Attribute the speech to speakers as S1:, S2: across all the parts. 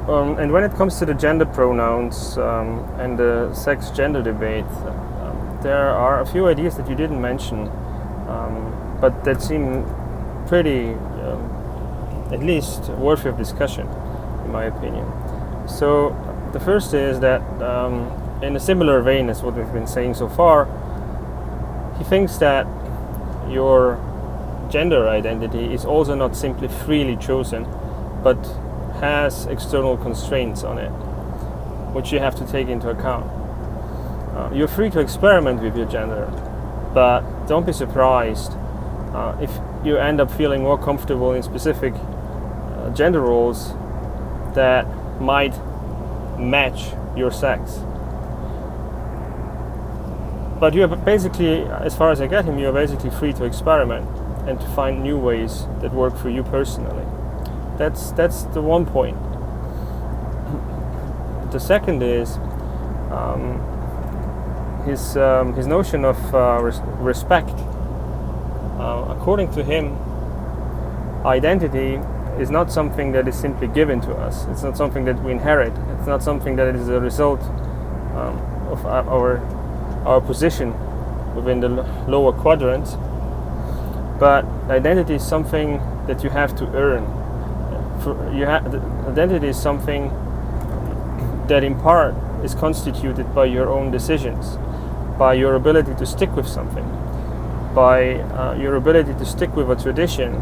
S1: And when it comes to the gender pronouns and the sex-gender debate, there are a few ideas that you didn't mention, but that seem pretty, at least worthy of discussion, in my opinion. So the first is that, in a similar vein as what we've been saying so far, he thinks that your gender identity is also not simply freely chosen, but has external constraints on it, which you have to take into account. You're free to experiment with your gender, but don't be surprised if you end up feeling more comfortable in specific gender roles that might match your sex. But you are basically, as far as I get him, you are basically free to experiment and to find new ways that work for you personally. That's the one point. The second is his notion of respect. According to him, identity is not something that is simply given to us. It's not something that we inherit. It's not something that is a result of our position within the lower quadrant. But identity is something that you have to earn. Identity is something that in part is constituted by your own decisions, by your ability to stick with something, by your ability to stick with a tradition,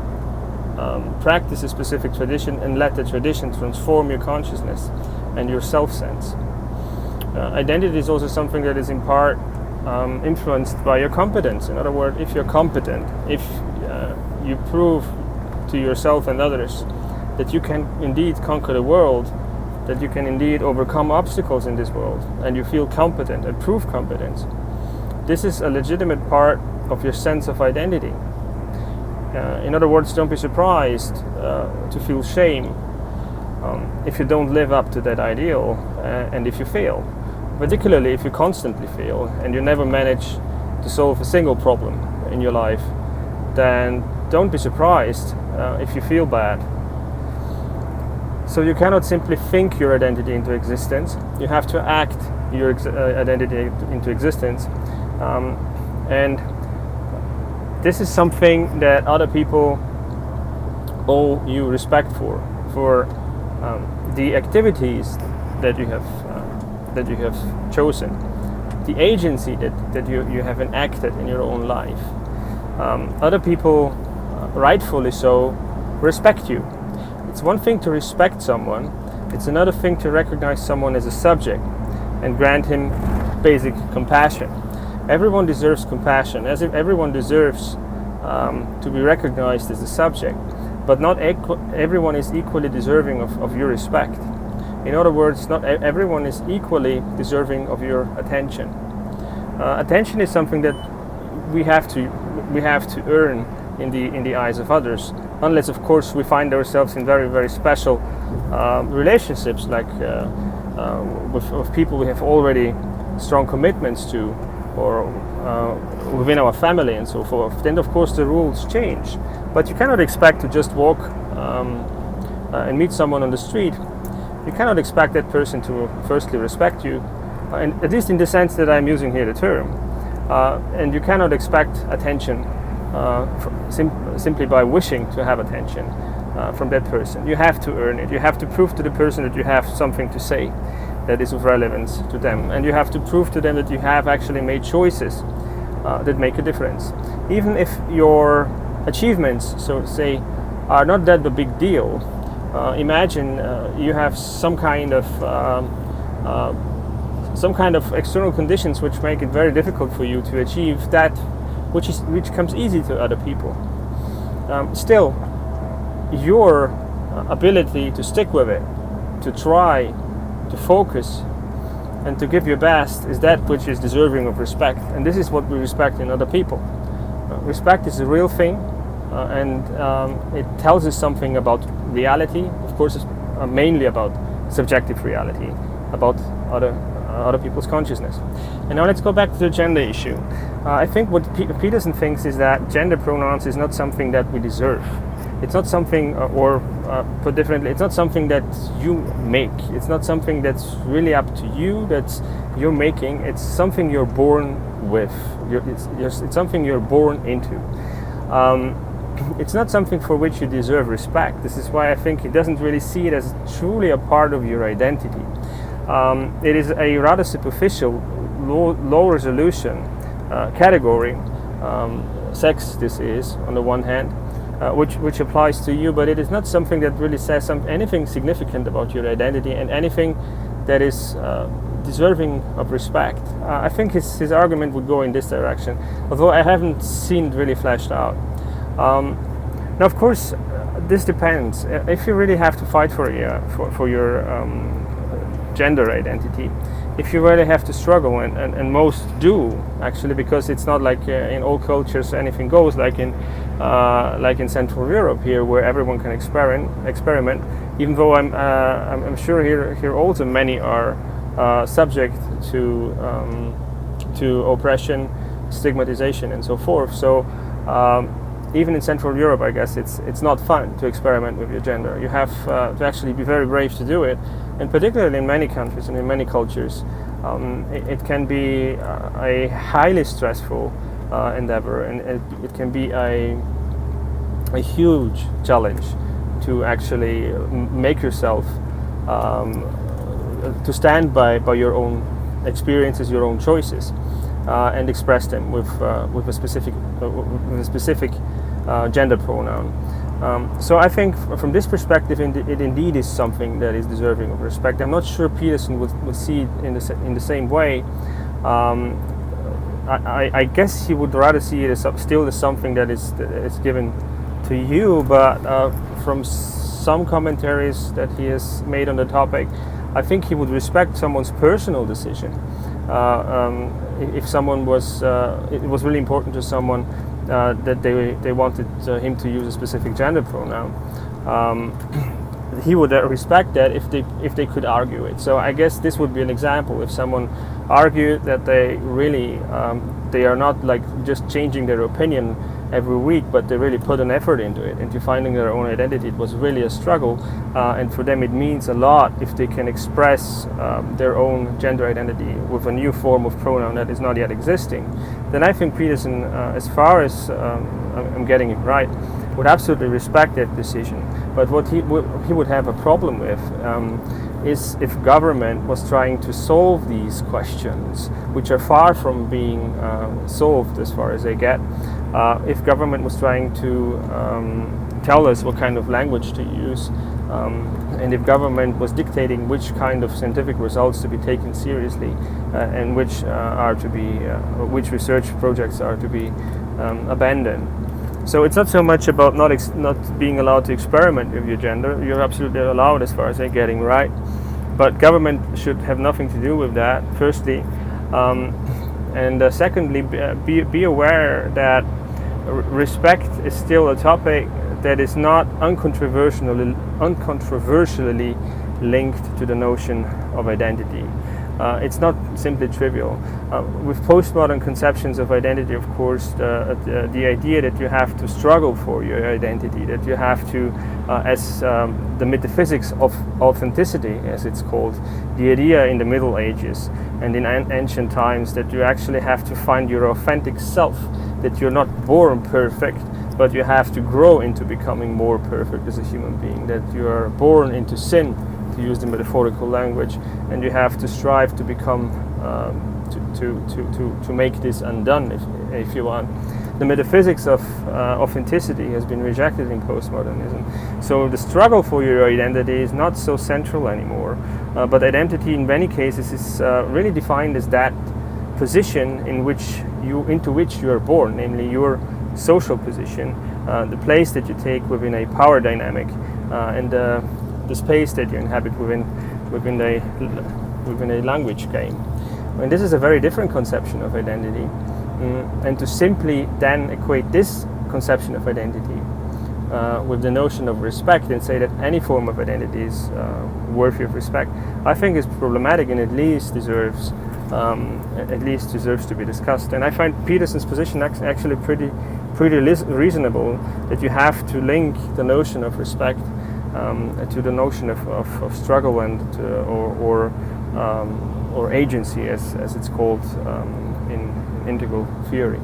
S1: practice a specific tradition, and let the tradition transform your consciousness and your self-sense. Identity is also something that is in part influenced by your competence. In other words, if you're competent, if you prove to yourself and others that you can indeed conquer the world, that you can indeed overcome obstacles in this world, and you feel competent and prove competence, this is a legitimate part of your sense of identity. In other words, don't be surprised to feel shame if you don't live up to that ideal and if you fail. Particularly if you constantly fail and you never manage to solve a single problem in your life, then don't be surprised if you feel bad. So you cannot simply think your identity into existence. You have to act your identity into existence. And this is something that other people owe you respect for the activities that you have chosen, the agency that you have enacted in your own life. Other people, rightfully so, respect you. It's one thing to respect someone, it's another thing to recognize someone as a subject and grant him basic compassion. Everyone deserves compassion, as if everyone deserves to be recognized as a subject, but not everyone is equally deserving of your respect. In other words, not everyone is equally deserving of your attention. Attention is something that we have to earn in the eyes of others, unless of course we find ourselves in very, very special relationships, like with people we have already strong commitments to, or within our family and so forth. Then of course the rules change. But you cannot expect to just walk and meet someone on the street. You cannot expect that person to firstly respect you, and at least in the sense that I'm using here the term. And you cannot expect attention simply by wishing to have attention from that person. You have to earn it. You have to prove to the person that you have something to say that is of relevance to them, and you have to prove to them that you have actually made choices that make a difference. Even if your achievements, so to say, are not that a big deal. Imagine you have some kind of external conditions which make it very difficult for you to achieve that which comes easy to other people. Still, your ability to stick with it, to try, to focus, and to give your best is that which is deserving of respect. And this is what we respect in other people. Respect is a real thing, and it tells us something about reality. Of course, it's mainly about subjective reality, about other people's consciousness. And now let's go back to the gender issue. I think what Peterson thinks is that gender pronouns is not something that we deserve. It's not something, or put differently, it's not something that you make. It's not something that's really up to you, that's you're making. It's something you're born with. It's something you're born into. It's not something for which you deserve respect. This is why I think he doesn't really see it as truly a part of your identity. It is a rather superficial, low resolution category. Sex, this is, on the one hand, which applies to you, but it is not something that really says anything significant about your identity and anything that is deserving of respect. I think his argument would go in this direction, although I haven't seen it really fleshed out. Now, of course, this depends. If you really have to fight for your gender identity, if you really have to struggle, and most do actually, because it's not like in all cultures anything goes, like in Central Europe here, where everyone can experiment. Even though I'm sure here also many are subject to oppression, stigmatization, and so forth. So even in Central Europe, I guess it's not fun to experiment with your gender. You have to actually be very brave to do it, and particularly in many countries and in many cultures, it can be a highly stressful endeavor, and it can be a huge challenge to actually make yourself to stand by your own experiences, your own choices, and express them with a specific gender pronoun. So I think from this perspective, it indeed is something that is deserving of respect. I'm not sure Peterson would see it in the same way. I guess he would rather see it as still as something that is given to you, but from some commentaries that he has made on the topic, I think he would respect someone's personal decision. If someone it was really important to someone that they wanted him to use a specific gender pronoun, he would respect that if they could argue it. So I guess this would be an example. If someone argued that they really they are not like just changing their opinion every week, but they really put an effort into it, into finding their own identity. It was really a struggle, and for them it means a lot if they can express their own gender identity with a new form of pronoun that is not yet existing. Then I think Peterson, as far as I'm getting it right, would absolutely respect that decision. But what he would have a problem with is if government was trying to solve these questions, which are far from being solved as far as they get. If government was trying to tell us what kind of language to use, and if government was dictating which kind of scientific results to be taken seriously, and which which research projects are to be abandoned. So it's not so much about not being allowed to experiment with your gender. You're absolutely allowed as far as they're getting right, but government should have nothing to do with that, firstly, and secondly, be aware that respect is still a topic that is not uncontroversially linked to the notion of identity. It's not simply trivial. With postmodern conceptions of identity, of course, the idea that you have to struggle for your identity, that you have to, as the metaphysics of authenticity, as it's called, the idea in the Middle Ages and in ancient times that you actually have to find your authentic self, that you're not born perfect, but you have to grow into becoming more perfect as a human being, that you are born into sin, to use the metaphorical language, and you have to strive to become to make this undone, if you want. The metaphysics of authenticity has been rejected in postmodernism. So the struggle for your identity is not so central anymore. But identity, in many cases, is really defined as that position into which you are born, namely your social position, the place that you take within a power dynamic, and the space that you inhabit within a language game. And this is a very different conception of identity. And to simply then equate this conception of identity with the notion of respect and say that any form of identity is worthy of respect, I think is problematic and at least deserves at least deserves to be discussed. And I find Peterson's position actually pretty reasonable, that you have to link the notion of respect to the notion of struggle and or agency, as it's called in integral theory.